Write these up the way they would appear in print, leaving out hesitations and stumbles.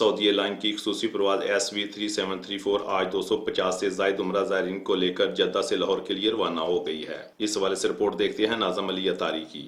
سعودی air line کی خصوصی پرواز SW3734 آج 250 سے زائد عمرہ زائرین کو لے کر جدہ سے لاہور کے لیے روانہ ہو گئی ہے۔ اس حوالے سے رپورٹ دیکھتے ہیں ناظم علی اتاری کی۔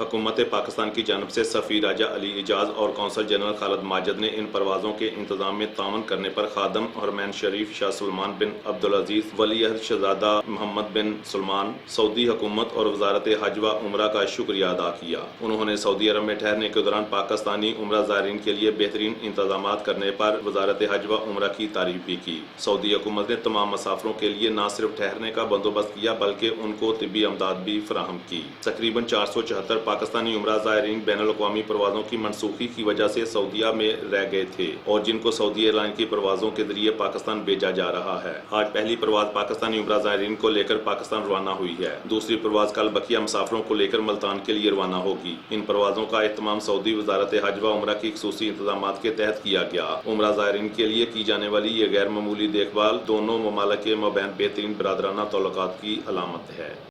حکومت پاکستان کی جانب سے سفیر راجہ علی اعجاز اور قونصل جنرل خالد ماجد نے ان پروازوں کے انتظام میں تعاون کرنے پر خادم حرمین شریف شاہ سلمان بن عبدالعزیز ولی عہد شہزادہ محمد بن سلمان، سعودی حکومت اور وزارت حج و عمرہ کا شکریہ ادا کیا۔ انہوں نے سعودی عرب میں ٹھہرنے کے دوران پاکستانی عمرہ زائرین کے لیے بہترین انتظامات کرنے پر وزارت حج و عمرہ کی تعریف بھی کی۔ سعودی حکومت نے تمام مسافروں کے لیے نہ صرف ٹھہرنے کا بندوبست کیا بلکہ ان کو طبی امداد بھی فراہم کی۔ تقریباً 474 پاکستانی عمرہ زائرین بین الاقوامی پروازوں کی منسوخی کی وجہ سے سعودیہ میں رہ گئے تھے اور جن کو سعودی ایئر لائن کی پروازوں کے ذریعے پاکستان بھیجا جا رہا ہے۔ آج پہلی پرواز پاکستانی عمرہ زائرین کو لے کر پاکستان روانہ ہوئی ہے۔ دوسری پرواز کل بقیہ مسافروں کو لے کر ملتان کے لیے روانہ ہوگی۔ ان پروازوں کا اہتمام سعودی وزارت حج و عمرہ کی خصوصی انتظامات کے تحت کیا گیا۔ عمرہ زائرین کے لیے کی جانے والی یہ غیر معمولی دیکھ بھال دونوں ممالک کے مابین بہترین برادرانہ تعلقات کی علامت ہے۔